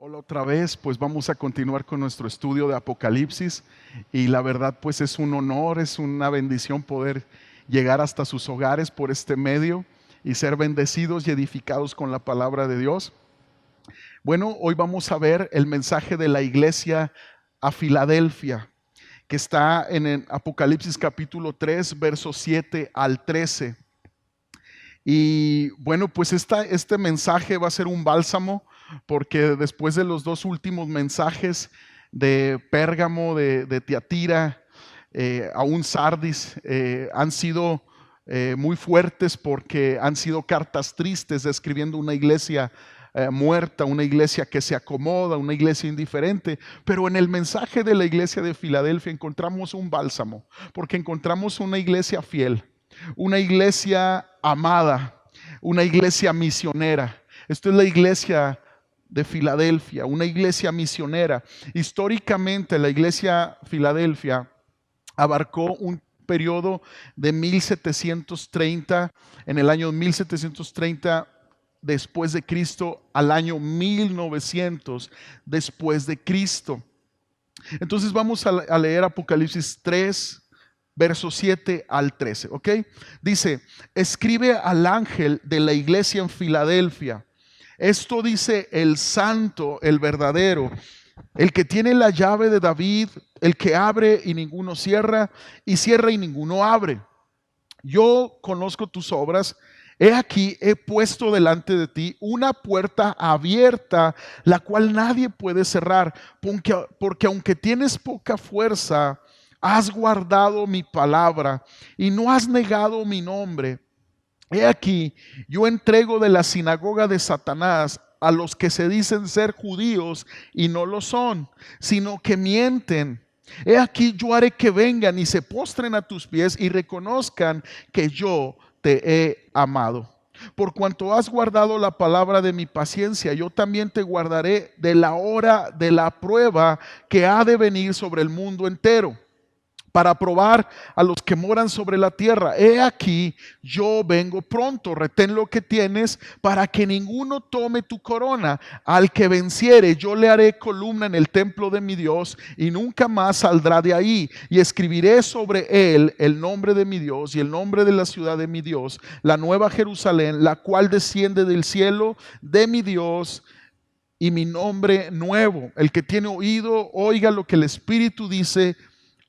Hola otra vez, pues vamos a continuar con nuestro estudio de Apocalipsis y la verdad pues es un honor, es una bendición poder llegar hasta sus hogares por este medio y ser bendecidos y edificados con la palabra de Dios. Bueno, hoy vamos a ver el mensaje de la iglesia a Filadelfia, que está en el Apocalipsis capítulo 3, versos 7 al 13. Y bueno, pues este mensaje va a ser un bálsamo porque después de los dos últimos mensajes de Pérgamo, de Tiatira, aún Sardis, han sido muy fuertes porque han sido cartas tristes describiendo una iglesia muerta, una iglesia que se acomoda, una iglesia indiferente. Pero en el mensaje de la iglesia de Filadelfia encontramos un bálsamo, porque encontramos una iglesia fiel, una iglesia amada, una iglesia misionera. Esto es la iglesia de Filadelfia, una iglesia misionera. Históricamente la iglesia Filadelfia abarcó un periodo de 1730, en el año 1730 después de Cristo al año 1900 después de Cristo. Entonces vamos a leer Apocalipsis 3, versos 7 al 13, ¿ok? Dice: escribe al ángel de la iglesia en Filadelfia. Esto dice el santo, el verdadero, el que tiene la llave de David, el que abre y ninguno cierra, y cierra y ninguno abre. Yo conozco tus obras. He aquí, he puesto delante de ti una puerta abierta, la cual nadie puede cerrar, porque aunque tienes poca fuerza, has guardado mi palabra y no has negado mi nombre. He aquí, yo entrego de la sinagoga de Satanás a los que se dicen ser judíos y no lo son, sino que mienten. He aquí, yo haré que vengan y se postren a tus pies y reconozcan que yo te he amado. Por cuanto has guardado la palabra de mi paciencia, yo también te guardaré de la hora de la prueba que ha de venir sobre el mundo entero, para probar a los que moran sobre la tierra. He aquí, yo vengo pronto. Retén lo que tienes para que ninguno tome tu corona. Al que venciere, yo le haré columna en el templo de mi Dios y nunca más saldrá de ahí. Y escribiré sobre él el nombre de mi Dios y el nombre de la ciudad de mi Dios, la nueva Jerusalén, la cual desciende del cielo de mi Dios, y mi nombre nuevo. El que tiene oído, oiga lo que el Espíritu dice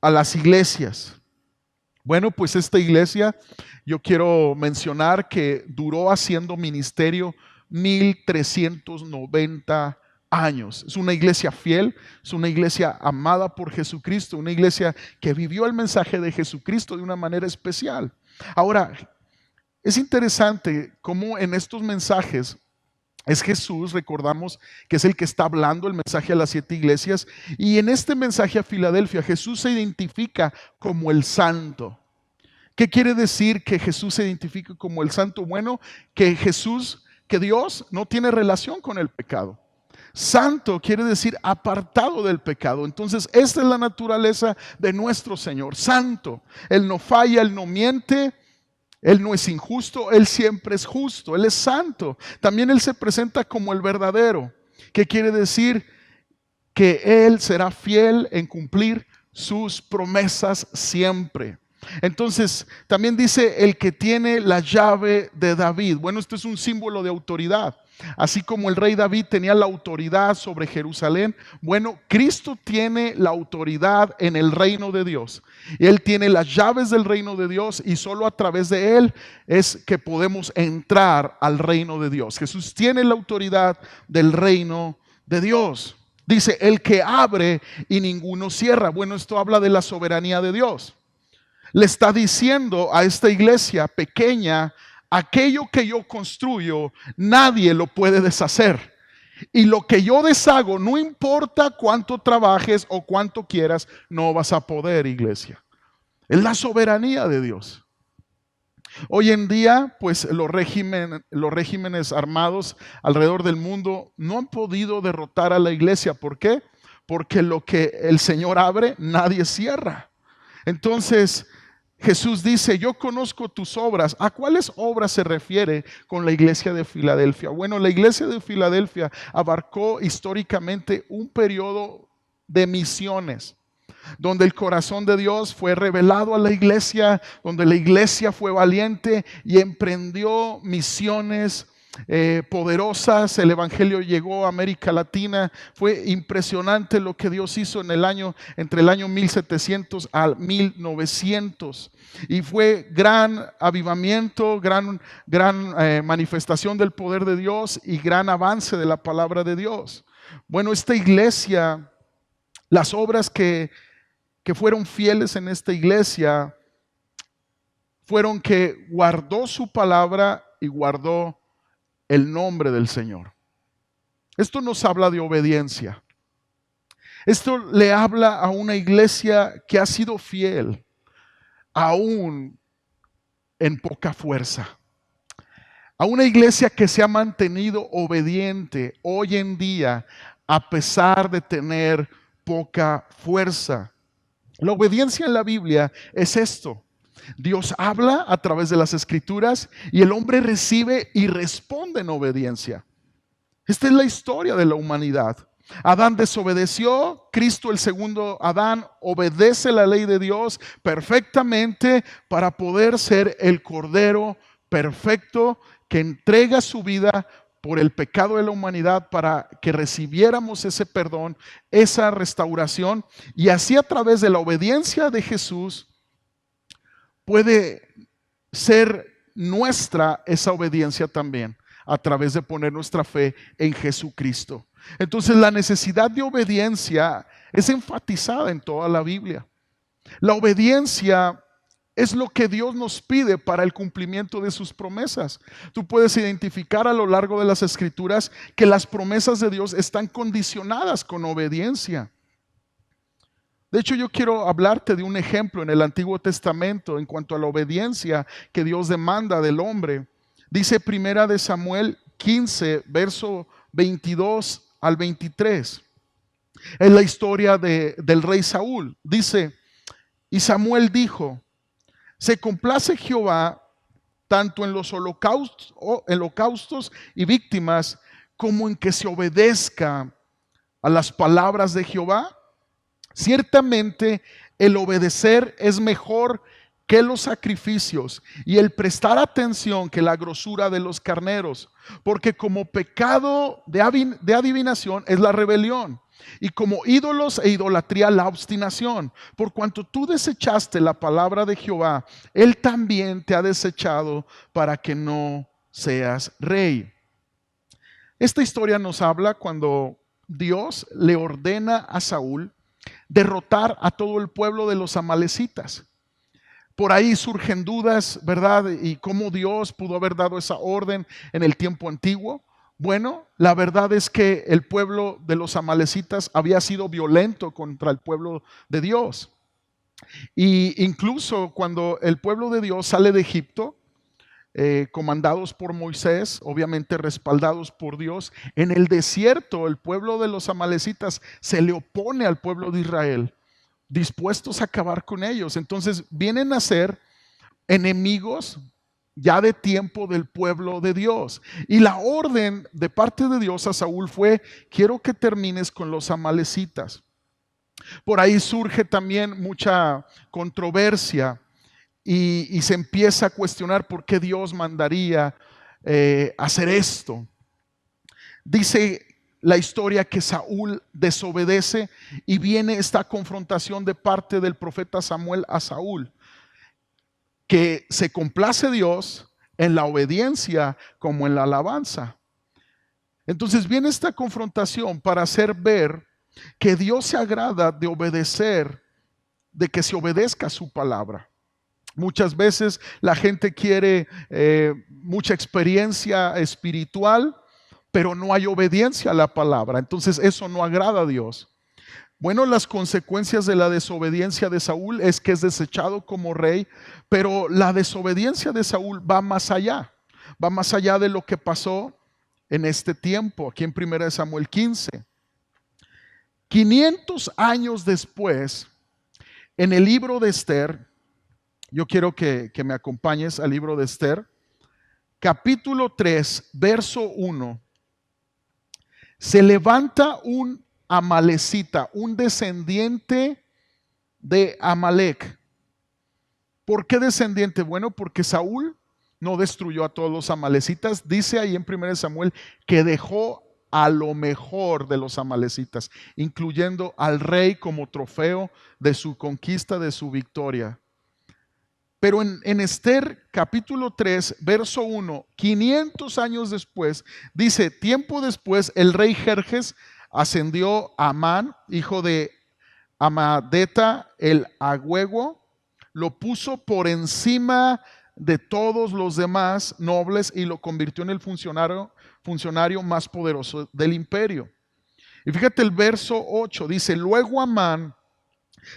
a las iglesias. Bueno, pues esta iglesia, yo quiero mencionar que duró haciendo ministerio 1390 años. Es una iglesia fiel, es una iglesia amada por Jesucristo, una iglesia que vivió el mensaje de Jesucristo de una manera especial. Ahora, es interesante cómo en estos mensajes es Jesús, recordamos que es el que está hablando el mensaje a las 7 iglesias, y en este mensaje a Filadelfia Jesús se identifica como el santo. ¿Qué quiere decir que Jesús se identifica como el santo? Bueno, que Dios no tiene relación con el pecado. Santo quiere decir apartado del pecado. Entonces esta es la naturaleza de nuestro Señor, santo. Él no falla, Él no miente, Él no es injusto, Él siempre es justo, Él es santo. También Él se presenta como el verdadero, que quiere decir que Él será fiel en cumplir sus promesas siempre. Entonces, también dice el que tiene la llave de David. Bueno, esto es un símbolo de autoridad. Así como el rey David tenía la autoridad sobre Jerusalén, bueno, Cristo tiene la autoridad en el reino de Dios. Él tiene las llaves del reino de Dios y solo a través de Él es que podemos entrar al reino de Dios. Jesús tiene la autoridad del reino de Dios. Dice, el que abre y ninguno cierra. Bueno, esto habla de la soberanía de Dios. Le está diciendo a esta iglesia pequeña: aquello que yo construyo, nadie lo puede deshacer. Y lo que yo deshago, no importa cuánto trabajes o cuánto quieras, no vas a poder, iglesia. Es la soberanía de Dios. Hoy en día, pues los regímenes armados alrededor del mundo no han podido derrotar a la iglesia. ¿Por qué? Porque lo que el Señor abre, nadie cierra. Entonces, Jesús dice, yo conozco tus obras. ¿A cuáles obras se refiere con la iglesia de Filadelfia? Bueno, la iglesia de Filadelfia abarcó históricamente un periodo de misiones, donde el corazón de Dios fue revelado a la iglesia, donde la iglesia fue valiente y emprendió misiones poderosas. El evangelio llegó a América Latina. Fue impresionante lo que Dios hizo entre el año 1700 al 1900, y fue gran avivamiento, gran manifestación del poder de Dios y gran avance de la palabra de Dios. Bueno, esta iglesia, las obras que fueron fieles en esta iglesia fueron que guardó su palabra y guardó el nombre del Señor. Esto nos habla de obediencia. Esto le habla a una iglesia que ha sido fiel, aún en poca fuerza. A una iglesia que se ha mantenido obediente hoy en día, a pesar de tener poca fuerza. La obediencia en la Biblia es esto: Dios habla a través de las escrituras y el hombre recibe y responde en obediencia. Esta es la historia de la humanidad. Adán desobedeció, Cristo, el segundo Adán, obedece la ley de Dios perfectamente para poder ser el Cordero perfecto que entrega su vida por el pecado de la humanidad para que recibiéramos ese perdón, esa restauración, y así a través de la obediencia de Jesús puede ser nuestra esa obediencia también, a través de poner nuestra fe en Jesucristo. Entonces la necesidad de obediencia es enfatizada en toda la Biblia. La obediencia es lo que Dios nos pide para el cumplimiento de sus promesas. Tú puedes identificar a lo largo de las escrituras que las promesas de Dios están condicionadas con obediencia. De hecho, yo quiero hablarte de un ejemplo en el Antiguo Testamento en cuanto a la obediencia que Dios demanda del hombre. Dice Primera de Samuel 15, verso 22 al 23. Es la historia del rey Saúl. Dice, y Samuel dijo, se complace Jehová tanto en los holocaustos y víctimas, como en que se obedezca a las palabras de Jehová. Ciertamente el obedecer es mejor que los sacrificios, y el prestar atención que la grosura de los carneros, porque como pecado de adivinación es la rebelión, y como ídolos e idolatría la obstinación. Por cuanto tú desechaste la palabra de Jehová, Él también te ha desechado para que no seas rey. Esta historia nos habla cuando Dios le ordena a Saúl derrotar a todo el pueblo de los amalecitas. Por ahí surgen dudas, ¿verdad? Y cómo Dios pudo haber dado esa orden en el tiempo antiguo. Bueno, la verdad es que el pueblo de los amalecitas había sido violento contra el pueblo de Dios. Y incluso cuando el pueblo de Dios sale de Egipto, comandados por Moisés, obviamente respaldados por Dios, en el desierto el pueblo de los amalecitas se le opone al pueblo de Israel, dispuestos a acabar con ellos. Entonces vienen a ser enemigos ya de tiempo del pueblo de Dios. Y la orden de parte de Dios a Saúl fue: quiero que termines con los amalecitas. Por ahí surge también mucha controversia y se empieza a cuestionar por qué Dios mandaría hacer esto. Dice la historia que Saúl desobedece y viene esta confrontación de parte del profeta Samuel a Saúl, que se complace Dios en la obediencia como en la alabanza. Entonces viene esta confrontación para hacer ver que Dios se agrada de obedecer, de que se obedezca a su palabra. Muchas veces la gente quiere mucha experiencia espiritual, pero no hay obediencia a la palabra. Entonces eso no agrada a Dios. Bueno, las consecuencias de la desobediencia de Saúl es que es desechado como rey, pero la desobediencia de Saúl va más allá de lo que pasó en este tiempo, aquí en 1 Samuel 15. 500 años después, en el libro de Esther, Yo quiero que me acompañes al libro de Esther, capítulo 3, verso 1. Se levanta un amalecita, un descendiente de Amalec. ¿Por qué descendiente? Bueno, porque Saúl no destruyó a todos los amalecitas. Dice ahí en 1 Samuel que dejó a lo mejor de los amalecitas, incluyendo al rey como trofeo de su conquista, de su victoria. Pero en Esther capítulo 3, verso 1, 500 años después, dice, tiempo después el rey Jerjes ascendió a Amán, hijo de Amadeta el Agüego, lo puso por encima de todos los demás nobles y lo convirtió en el funcionario más poderoso del imperio. Y fíjate el verso 8, dice, luego Amán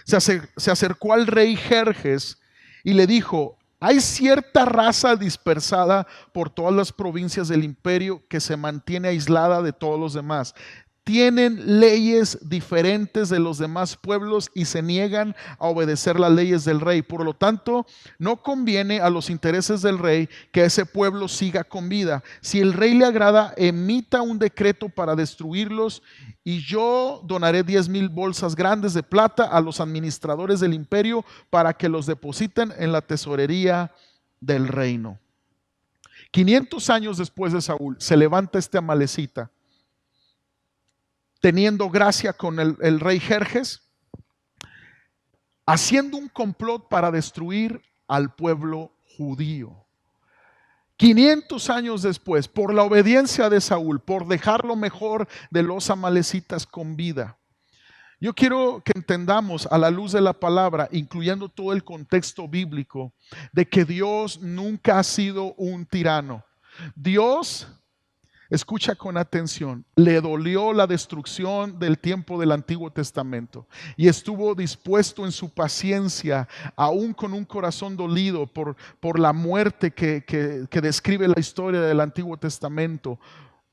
se acercó al rey Jerjes y le dijo, hay cierta raza dispersada por todas las provincias del imperio que se mantiene aislada de todos los demás. Tienen leyes diferentes de los demás pueblos y se niegan a obedecer las leyes del rey. Por lo tanto, no conviene a los intereses del rey que ese pueblo siga con vida. Si el rey le agrada, emita un decreto para destruirlos y yo donaré 10,000 bolsas grandes de plata a los administradores del imperio para que los depositen en la tesorería del reino. 500 años después de Saúl, se levanta este amalecita, teniendo gracia con el rey Jerjes, haciendo un complot para destruir al pueblo judío. 500 años después, por la obediencia de Saúl, por dejar lo mejor de los amalecitas con vida. Yo quiero que entendamos a la luz de la palabra, incluyendo todo el contexto bíblico, de que Dios nunca ha sido un tirano. Dios, escucha con atención, le dolió la destrucción del tiempo del Antiguo Testamento y estuvo dispuesto en su paciencia, aún con un corazón dolido por la muerte que describe la historia del Antiguo Testamento,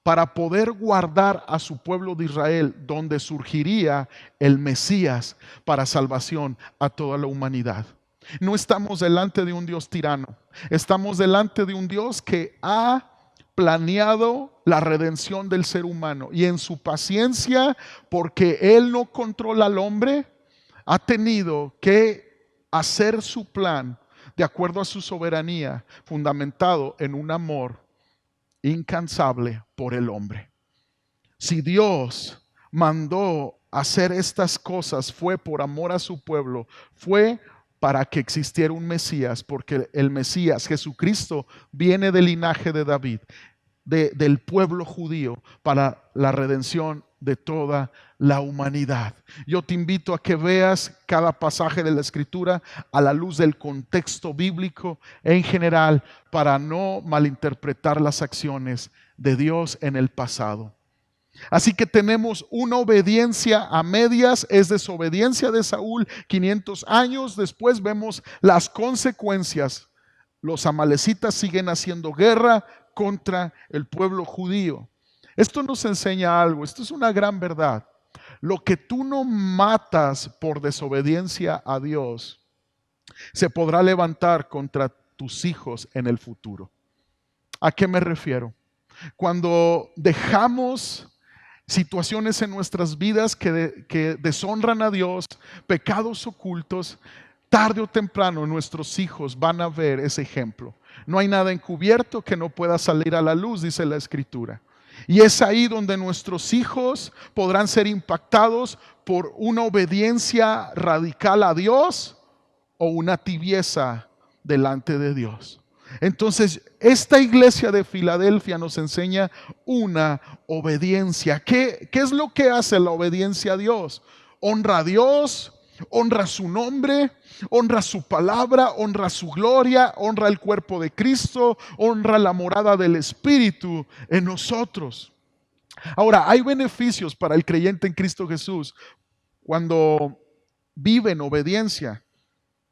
para poder guardar a su pueblo de Israel, donde surgiría el Mesías para salvación a toda la humanidad. No estamos delante de un Dios tirano, estamos delante de un Dios que ha planeado la redención del ser humano y en su paciencia, porque Él no controla al hombre, ha tenido que hacer su plan de acuerdo a su soberanía, fundamentado en un amor incansable por el hombre. Si Dios mandó hacer estas cosas, fue por amor a su pueblo, fue para que existiera un Mesías, porque el Mesías, Jesucristo, viene del linaje de David, del pueblo judío, para la redención de toda la humanidad. Yo te invito a que veas cada pasaje de la Escritura a la luz del contexto bíblico en general, para no malinterpretar las acciones de Dios en el pasado. Así que tenemos una obediencia a medias, es desobediencia de Saúl. 500 años después vemos las consecuencias. Los amalecitas siguen haciendo guerra contra el pueblo judío. Esto nos enseña algo, esto es una gran verdad. Lo que tú no matas por desobediencia a Dios, se podrá levantar contra tus hijos en el futuro. ¿A qué me refiero? Cuando dejamos situaciones en nuestras vidas que deshonran a Dios, pecados ocultos, tarde o temprano nuestros hijos van a ver ese ejemplo. No hay nada encubierto que no pueda salir a la luz, dice la Escritura. Y es ahí donde nuestros hijos podrán ser impactados por una obediencia radical a Dios o una tibieza delante de Dios. Entonces, esta iglesia de Filadelfia nos enseña una obediencia. ¿Qué es lo que hace la obediencia a Dios? Honra a Dios, honra su nombre, honra su palabra, honra su gloria, honra el cuerpo de Cristo, honra la morada del Espíritu en nosotros. Ahora, hay beneficios para el creyente en Cristo Jesús cuando vive en obediencia.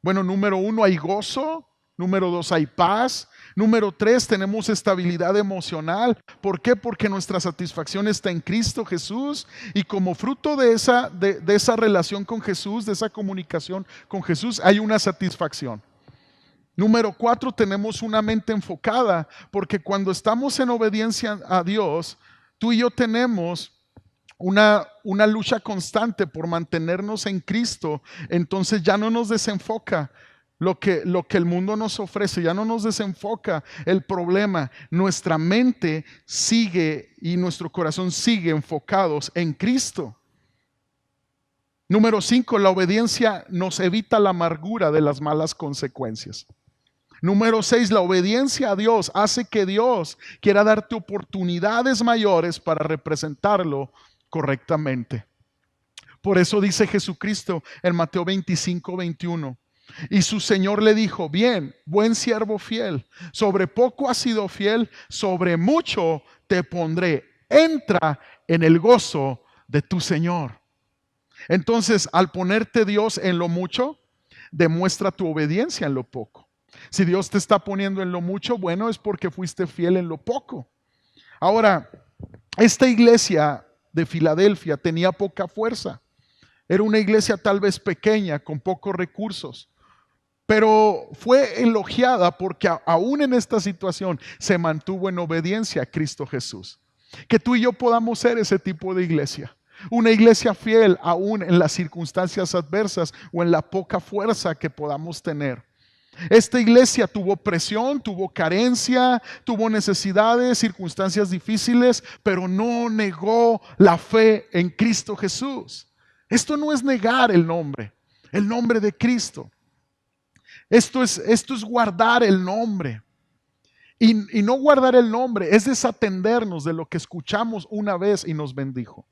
Bueno, número 1, hay gozo. Número 2, hay paz. Número 3, tenemos estabilidad emocional. ¿Por qué? Porque nuestra satisfacción está en Cristo Jesús. Y como fruto de esa relación con Jesús, de esa comunicación con Jesús, hay una satisfacción. Número 4, tenemos una mente enfocada, porque cuando estamos en obediencia a Dios, tú y yo tenemos una lucha constante por mantenernos en Cristo. Entonces ya no nos desenfoca lo que el mundo nos ofrece, ya no nos desenfoca el problema. Nuestra mente sigue y nuestro corazón sigue enfocados en Cristo. Número 5, la obediencia nos evita la amargura de las malas consecuencias. Número 6, la obediencia a Dios hace que Dios quiera darte oportunidades mayores para representarlo correctamente. Por eso dice Jesucristo en Mateo 25:21. Y su Señor le dijo: bien, buen siervo fiel, sobre poco has sido fiel, sobre mucho te pondré. Entra en el gozo de tu Señor. Entonces, al ponerte Dios en lo mucho, demuestra tu obediencia en lo poco. Si Dios te está poniendo en lo mucho, bueno, es porque fuiste fiel en lo poco. Ahora, esta iglesia de Filadelfia tenía poca fuerza. Era una iglesia tal vez pequeña, con pocos recursos, pero fue elogiada porque aún en esta situación se mantuvo en obediencia a Cristo Jesús. Que tú y yo podamos ser ese tipo de iglesia. Una iglesia fiel aún en las circunstancias adversas o en la poca fuerza que podamos tener. Esta iglesia tuvo presión, tuvo carencia, tuvo necesidades, circunstancias difíciles, pero no negó la fe en Cristo Jesús. Esto no es negar el nombre de Cristo. Esto es guardar el nombre. Y no guardar el nombre es desatendernos de lo que escuchamos una vez y nos bendijo.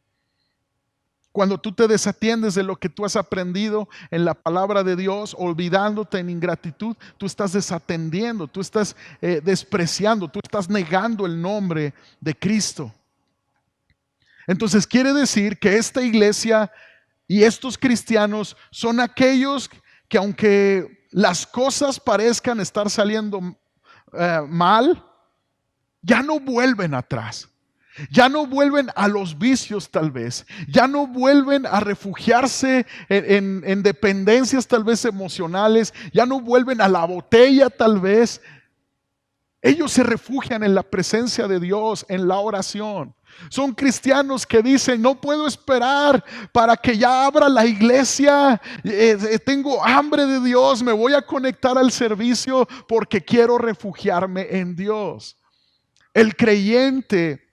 Cuando tú te desatiendes de lo que tú has aprendido en la palabra de Dios, olvidándote en ingratitud, tú estás desatendiendo, tú estás despreciando, tú estás negando el nombre de Cristo. Entonces quiere decir que esta iglesia y estos cristianos son aquellos que, aunque las cosas parezcan estar saliendo mal, ya no vuelven atrás. Ya no vuelven a los vicios tal vez, ya no vuelven a refugiarse en dependencias tal vez emocionales, ya no vuelven a la botella tal vez. Ellos se refugian en la presencia de Dios, en la oración. Son cristianos que dicen: no puedo esperar para que ya abra la iglesia, tengo hambre de Dios, me voy a conectar al servicio porque quiero refugiarme en Dios. El creyente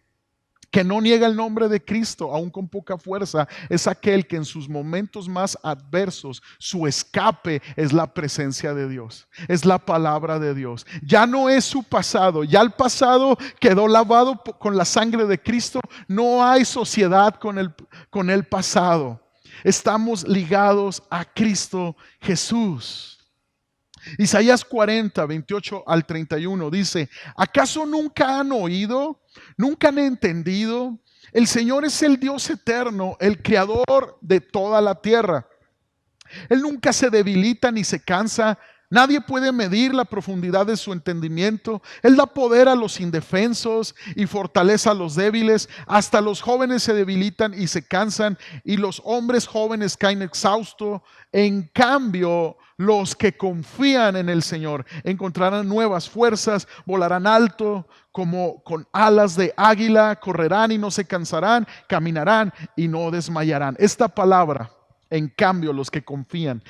que no niega el nombre de Cristo, aún con poca fuerza, es aquel que en sus momentos más adversos, su escape es la presencia de Dios, es la palabra de Dios. Ya no es su pasado, ya el pasado quedó lavado con la sangre de Cristo. No hay sociedad con el pasado. Estamos ligados a Cristo Jesús. Isaías 40, 28 al 31 dice: ¿acaso nunca han oído? ¿Nunca han entendido? El Señor es el Dios eterno, el creador de toda la tierra. Él nunca se debilita ni se cansa. Nadie puede medir la profundidad de su entendimiento. Él da poder a los indefensos y fortaleza a los débiles. Hasta los jóvenes se debilitan y se cansan, y los hombres jóvenes caen exhaustos. En cambio, los que confían en el Señor encontrarán nuevas fuerzas, volarán alto como con alas de águila, correrán y no se cansarán, caminarán y no desmayarán. Esta palabra, en cambio, los que confían,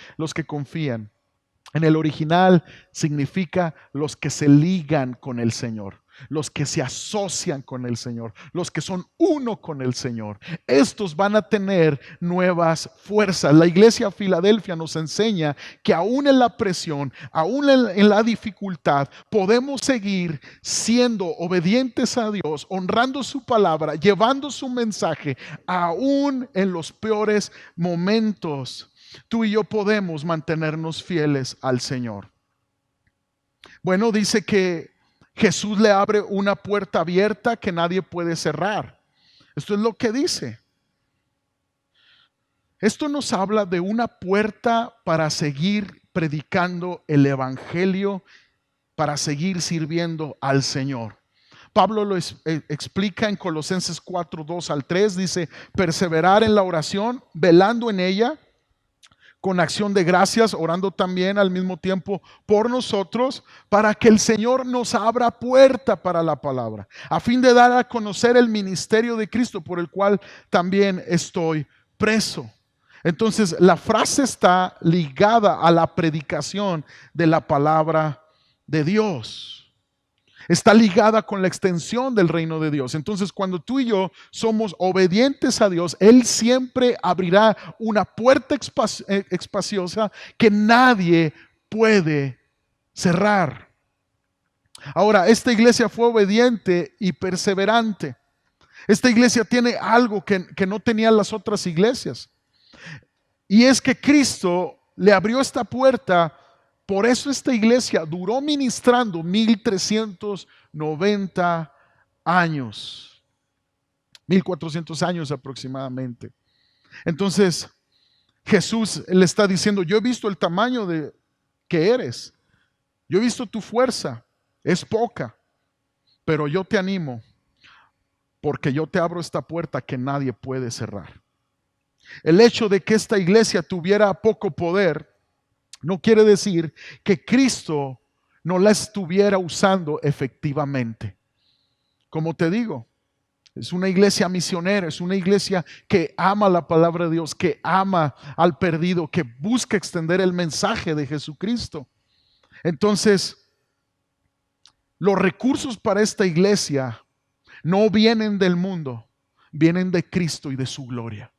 en el original significa los que se ligan con el Señor, los que se asocian con el Señor, los que son uno con el Señor. Estos van a tener nuevas fuerzas. La iglesia Filadelfia nos enseña que aún en la presión, aún en la dificultad, podemos seguir siendo obedientes a Dios, honrando su palabra, llevando su mensaje, aún en los peores momentos. Tú y yo podemos mantenernos fieles al Señor. Bueno, dice que Jesús le abre una puerta abierta que nadie puede cerrar. Esto es lo que dice. Esto nos habla de una puerta para seguir predicando el evangelio, para seguir sirviendo al Señor. Pablo lo explica en Colosenses 4, 2 al 3. Dice: perseverar en la oración, velando en ella, con acción de gracias, orando también al mismo tiempo por nosotros, para que el Señor nos abra puerta para la palabra, a fin de dar a conocer el ministerio de Cristo, por el cual también estoy preso. Entonces, la frase está ligada a la predicación de la palabra de Dios. Está ligada con la extensión del reino de Dios. Entonces, cuando tú y yo somos obedientes a Dios, Él siempre abrirá una puerta espaciosa que nadie puede cerrar. Ahora, esta iglesia fue obediente y perseverante. Esta iglesia tiene algo que no tenían las otras iglesias. Y es que Cristo le abrió esta puerta. Por eso esta iglesia duró ministrando 1390 años, 1400 años aproximadamente. Entonces Jesús le está diciendo: yo he visto el tamaño de que eres, yo he visto tu fuerza, es poca, pero yo te animo, porque yo te abro esta puerta que nadie puede cerrar. El hecho de que esta iglesia tuviera poco poder no quiere decir que Cristo no la estuviera usando efectivamente. Como te digo, es una iglesia misionera, es una iglesia que ama la palabra de Dios, que ama al perdido, que busca extender el mensaje de Jesucristo. Entonces, los recursos para esta iglesia no vienen del mundo, vienen de Cristo y de su gloria.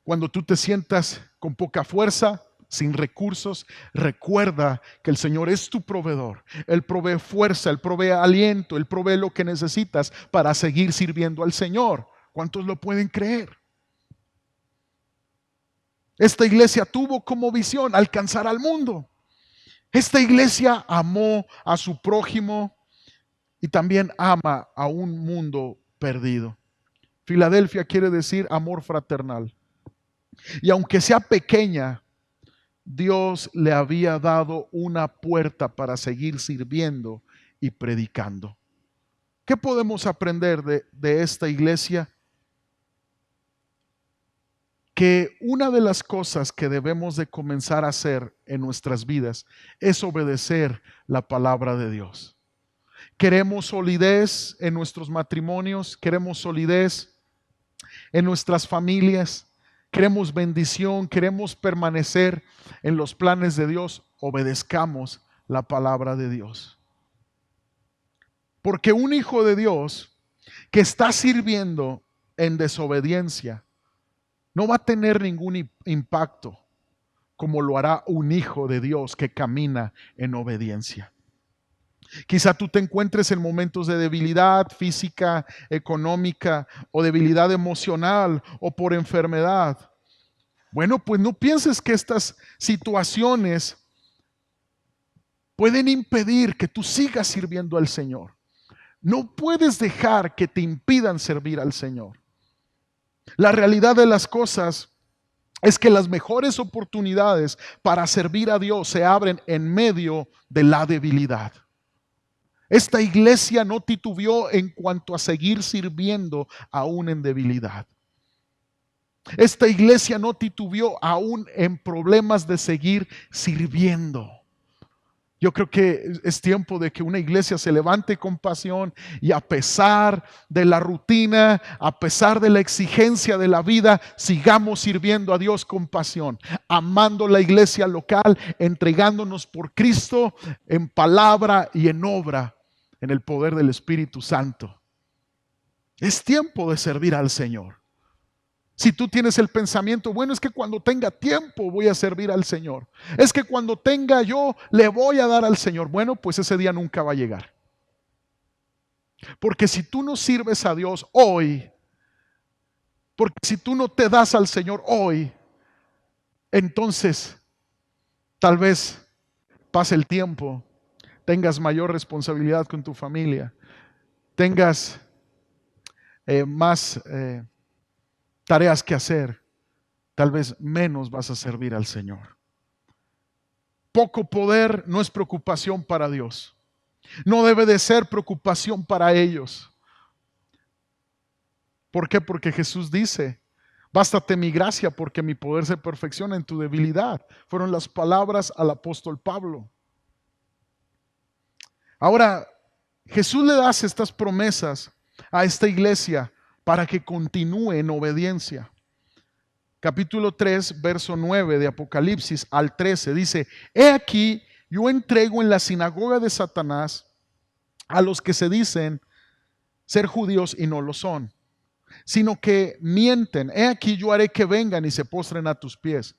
Cuando tú te sientas con poca fuerza, sin recursos, recuerda que el Señor es tu proveedor. Él provee fuerza, Él provee aliento, Él provee lo que necesitas para seguir sirviendo al Señor. ¿Cuántos lo pueden creer? Esta iglesia tuvo como visión alcanzar al mundo. Esta iglesia amó a su prójimo y también ama a un mundo perdido. Filadelfia quiere decir amor fraternal. Y aunque sea pequeña, Dios le había dado una puerta para seguir sirviendo y predicando. ¿Qué podemos aprender de esta iglesia? Que una de las cosas que debemos de comenzar a hacer en nuestras vidas es obedecer la palabra de Dios. Queremos solidez en nuestros matrimonios, queremos solidez en nuestras familias, queremos bendición, queremos permanecer en los planes de Dios. Obedezcamos la palabra de Dios. Porque un hijo de Dios que está sirviendo en desobediencia no va a tener ningún impacto como lo hará un hijo de Dios que camina en obediencia. Quizá tú te encuentres en momentos de debilidad física, económica o debilidad emocional o por enfermedad. Bueno, pues no pienses que estas situaciones pueden impedir que tú sigas sirviendo al Señor. No puedes dejar que te impidan servir al Señor. La realidad de las cosas es que las mejores oportunidades para servir a Dios se abren en medio de la debilidad. Esta iglesia no titubeó en cuanto a seguir sirviendo aún en debilidad. Esta iglesia no titubeó aún en problemas de seguir sirviendo. Yo creo que es tiempo de que una iglesia se levante con pasión y a pesar de la rutina, a pesar de la exigencia de la vida, sigamos sirviendo a Dios con pasión, amando la iglesia local, entregándonos por Cristo en palabra y en obra, en el poder del Espíritu Santo. Es tiempo de servir al Señor. Si tú tienes el pensamiento, bueno, es que cuando tenga tiempo voy a servir al Señor. Es que cuando tenga yo le voy a dar al Señor. Bueno, pues ese día nunca va a llegar. Porque si tú no sirves a Dios hoy, porque si tú no te das al Señor hoy, entonces tal vez pase el tiempo, tengas mayor responsabilidad con tu familia, tengas más tareas que hacer, tal vez menos vas a servir al Señor. Poco poder no es preocupación para Dios. No debe de ser preocupación para ellos. ¿Por qué? Porque Jesús dice, Bástate mi gracia porque mi poder se perfecciona en tu debilidad. Fueron las palabras al apóstol Pablo. Ahora, Jesús le da estas promesas a esta iglesia para que continúe en obediencia. Capítulo 3, verso 9 de Apocalipsis al 13 dice: He aquí, yo entrego en la sinagoga de Satanás a los que se dicen ser judíos y no lo son, sino que mienten. He aquí, yo haré que vengan y se postren a tus pies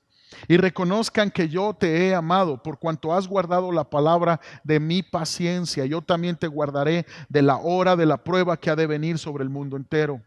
y reconozcan que yo te he amado, por cuanto has guardado la palabra de mi paciencia. Yo también te guardaré de la hora de la prueba que ha de venir sobre el mundo entero,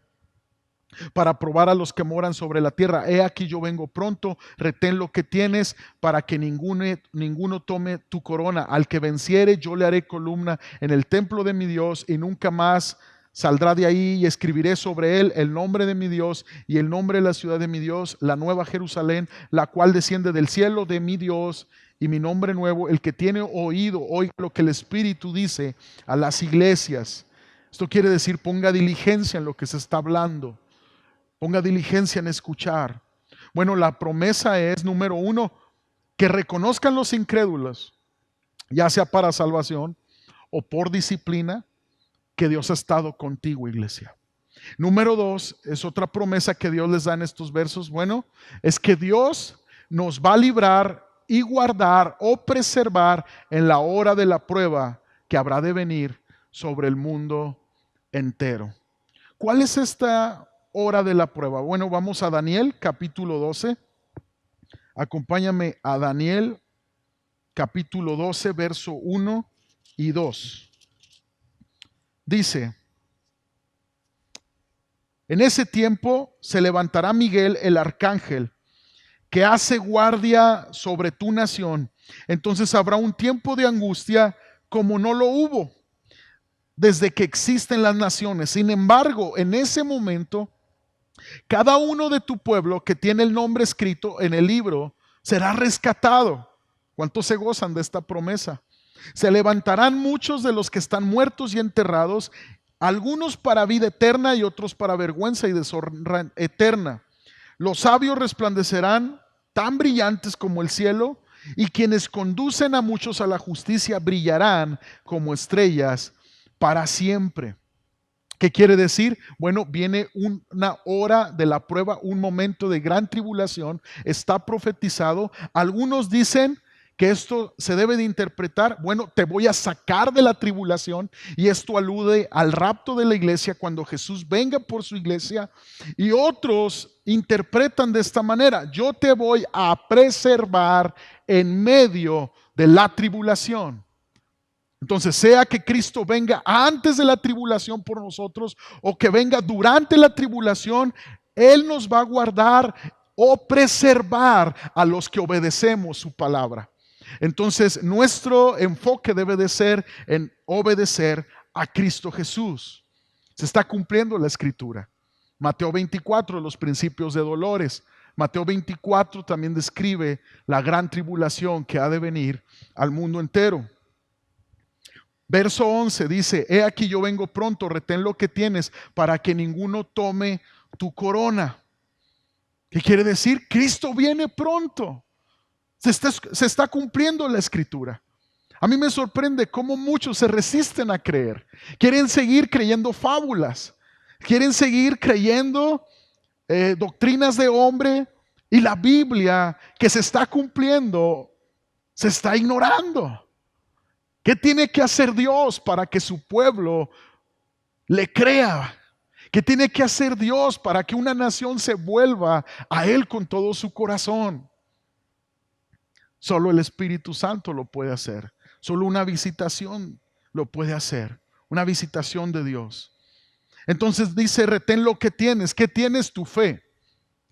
para probar a los que moran sobre la tierra. He aquí, yo vengo pronto. Retén lo que tienes, para que ninguno tome tu corona. Al que venciere, yo le haré columna en el templo de mi Dios, y nunca más saldrá de ahí, y escribiré sobre él el nombre de mi Dios y el nombre de la ciudad de mi Dios, la nueva Jerusalén, la cual desciende del cielo de mi Dios, y mi nombre nuevo. El que tiene oído, oiga lo que el Espíritu dice a las iglesias. Esto quiere decir, ponga diligencia en lo que se está hablando. Ponga diligencia en escuchar. Bueno, la promesa es, número uno, que reconozcan los incrédulos, ya sea para salvación o por disciplina, que Dios ha estado contigo, iglesia. Número dos, es otra promesa que Dios les da en estos versos. Bueno, es que Dios nos va a librar y guardar o preservar en la hora de la prueba que habrá de venir sobre el mundo entero. ¿Cuál es esta hora de la prueba? Bueno, vamos a Daniel capítulo 12. Acompáñame a Daniel capítulo 12, verso 1 y 2. Dice: en ese tiempo se levantará Miguel, el arcángel, que hace guardia sobre tu nación. Entonces habrá un tiempo de angustia como no lo hubo desde que existen las naciones. Sin embargo, en ese momento, cada uno de tu pueblo que tiene el nombre escrito en el libro será rescatado. ¿Cuántos se gozan de esta promesa? Se levantarán muchos de los que están muertos y enterrados, algunos para vida eterna y otros para vergüenza y deshonra eterna. Los sabios resplandecerán tan brillantes como el cielo, y quienes conducen a muchos a la justicia brillarán como estrellas para siempre. ¿Qué quiere decir? Bueno, viene una hora de la prueba, un momento de gran tribulación, está profetizado. Algunos dicen que esto se debe de interpretar, bueno, te voy a sacar de la tribulación, y esto alude al rapto de la iglesia cuando Jesús venga por su iglesia. Y otros interpretan de esta manera: yo te voy a preservar en medio de la tribulación. Entonces, sea que Cristo venga antes de la tribulación por nosotros o que venga durante la tribulación, Él nos va a guardar o preservar a los que obedecemos su palabra. Entonces, nuestro enfoque debe de ser en obedecer a Cristo Jesús. Se está cumpliendo la escritura. Mateo 24, los principios de dolores. Mateo 24 también describe la gran tribulación que ha de venir al mundo entero. Verso 11 dice: he aquí, yo vengo pronto, retén lo que tienes para que ninguno tome tu corona. ¿Qué quiere decir? Cristo viene pronto. Se está cumpliendo la escritura. A mí me sorprende cómo muchos se resisten a creer. Quieren seguir creyendo fábulas. Quieren seguir creyendo doctrinas de hombre, y la Biblia que se está cumpliendo se está ignorando. ¿Qué tiene que hacer Dios para que su pueblo le crea? ¿Qué tiene que hacer Dios para que una nación se vuelva a Él con todo su corazón? Solo el Espíritu Santo lo puede hacer. Solo una visitación lo puede hacer. Una visitación de Dios. Entonces dice: retén lo que tienes. ¿Qué tienes? Tu fe,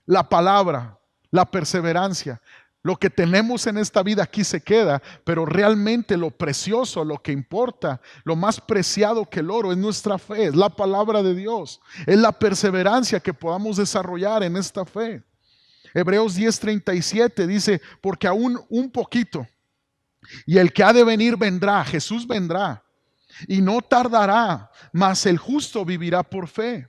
la palabra, la perseverancia. Lo que tenemos en esta vida aquí se queda, pero realmente lo precioso, lo que importa, lo más preciado que el oro es nuestra fe, es la palabra de Dios, es la perseverancia que podamos desarrollar en esta fe. Hebreos 10:37 dice: porque aún un poquito, y el que ha de venir vendrá, Jesús vendrá, y no tardará, mas el justo vivirá por fe.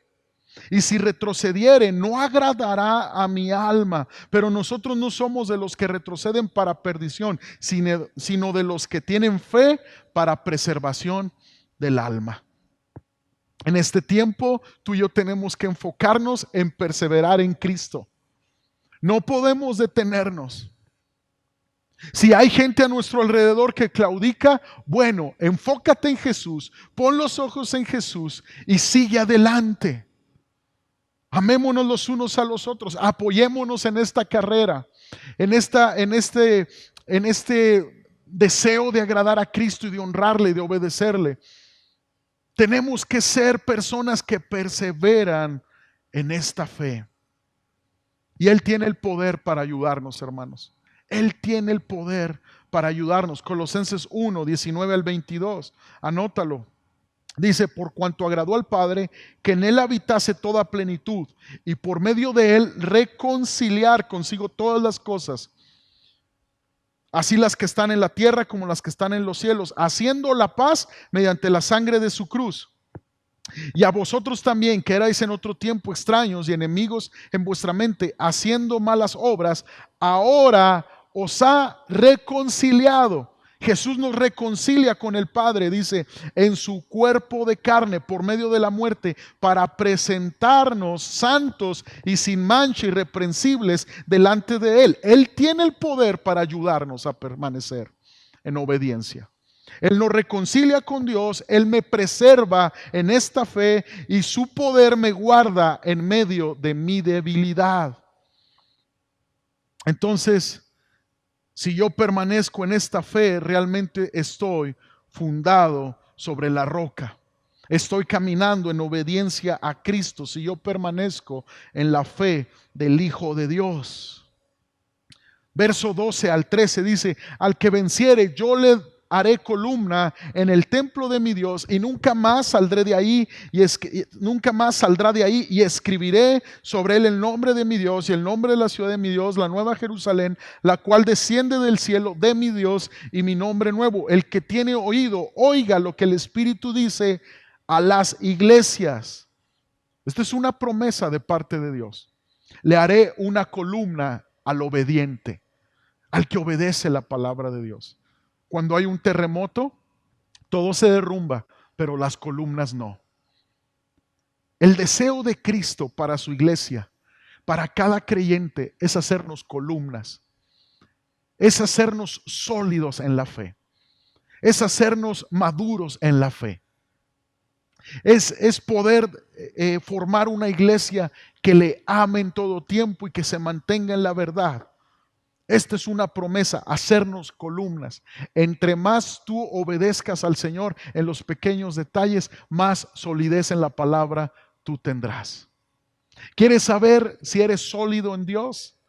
Y si retrocediere, no agradará a mi alma. Pero nosotros no somos de los que retroceden para perdición, sino de los que tienen fe para preservación del alma. En este tiempo, tú y yo tenemos que enfocarnos en perseverar en Cristo. No podemos detenernos. Si hay gente a nuestro alrededor que claudica, bueno, enfócate en Jesús, pon los ojos en Jesús y sigue adelante. Amémonos los unos a los otros, apoyémonos en esta carrera, en este deseo de agradar a Cristo y de honrarle y de obedecerle. Tenemos que ser personas que perseveran en esta fe. Y Él tiene el poder para ayudarnos, hermanos. Él tiene el poder para ayudarnos. Colosenses 1, 19 al 22. Anótalo. Dice, por cuanto agradó al Padre que en Él habitase toda plenitud y por medio de Él reconciliar consigo todas las cosas, así las que están en la tierra como las que están en los cielos, haciendo la paz mediante la sangre de su cruz. Y a vosotros también, que erais en otro tiempo extraños y enemigos en vuestra mente, haciendo malas obras, ahora os ha reconciliado. Jesús nos reconcilia con el Padre, dice, en su cuerpo de carne por medio de la muerte, para presentarnos santos y sin mancha, irreprensibles delante de Él. Él tiene el poder para ayudarnos a permanecer en obediencia. Él nos reconcilia con Dios, Él me preserva en esta fe y su poder me guarda en medio de mi debilidad. Entonces, si yo permanezco en esta fe, realmente estoy fundado sobre la roca. Estoy caminando en obediencia a Cristo si yo permanezco en la fe del Hijo de Dios. Verso 12 al 13 dice, al que venciere yo le haré columna en el templo de mi Dios y nunca más saldrá de ahí y escribiré sobre él el nombre de mi Dios y el nombre de la ciudad de mi Dios, la nueva Jerusalén, la cual desciende del cielo de mi Dios y mi nombre nuevo. El que tiene oído, oiga lo que el Espíritu dice a las iglesias. Esta es una promesa de parte de Dios. Le haré una columna al obediente, al que obedece la palabra de Dios. Cuando hay un terremoto, todo se derrumba, pero las columnas no. El deseo de Cristo para su iglesia, para cada creyente, es hacernos columnas, es hacernos sólidos en la fe, es hacernos maduros en la fe, es poder formar una iglesia que le ame en todo tiempo y que se mantenga en la verdad. Esta es una promesa, hacernos columnas. Entre más tú obedezcas al Señor en los pequeños detalles, más solidez en la palabra tú tendrás. ¿Quieres saber si eres sólido en Dios?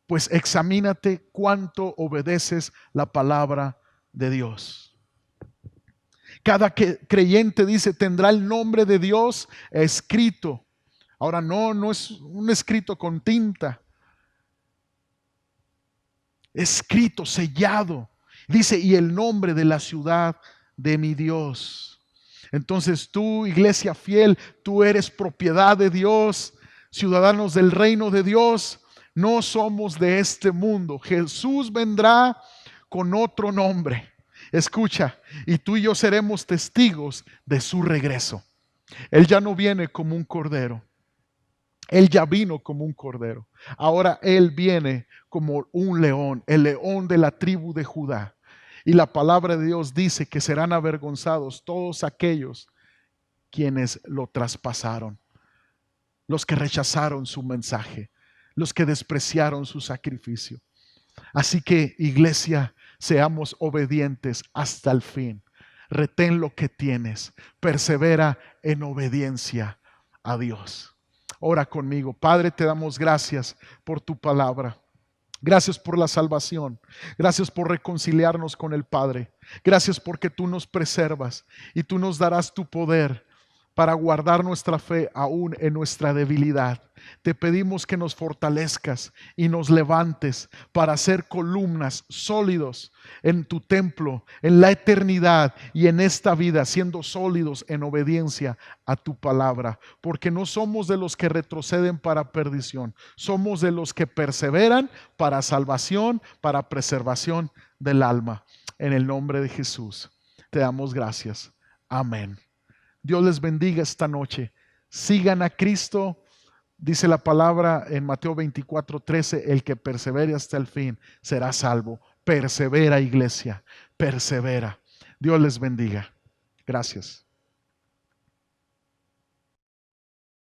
Pues examínate cuánto obedeces la palabra de Dios. Cada creyente dice, tendrá el nombre de Dios escrito. Ahora no es un escrito con tinta. Escrito, sellado. Dice, y el nombre de la ciudad de mi Dios. Entonces tú, iglesia fiel, tú eres propiedad de Dios, ciudadanos del reino de Dios. No somos de este mundo. Jesús vendrá con otro nombre. Escucha, y tú y yo seremos testigos de su regreso. Él ya no viene como un cordero. Él ya vino como un cordero. Ahora Él viene como un león, el león de la tribu de Judá. Y la palabra de Dios dice que serán avergonzados todos aquellos quienes lo traspasaron, los que rechazaron su mensaje, los que despreciaron su sacrificio. Así que, iglesia, seamos obedientes hasta el fin. Retén lo que tienes, persevera en obediencia a Dios. Ora conmigo. Padre, te damos gracias por tu palabra. Gracias por la salvación. Gracias por reconciliarnos con el Padre. Gracias porque tú nos preservas y tú nos darás tu poder para guardar nuestra fe aún en nuestra debilidad. Te pedimos que nos fortalezcas y nos levantes para ser columnas sólidos en tu templo, en la eternidad y en esta vida, siendo sólidos en obediencia a tu palabra, porque no somos de los que retroceden para perdición, somos de los que perseveran para salvación, para preservación del alma. En el nombre de Jesús, te damos gracias. Amén. Dios les bendiga esta noche. Sigan a Cristo. Dice la palabra en Mateo 24:13, el que persevere hasta el fin será salvo. Persevera, iglesia, persevera. Dios les bendiga. Gracias.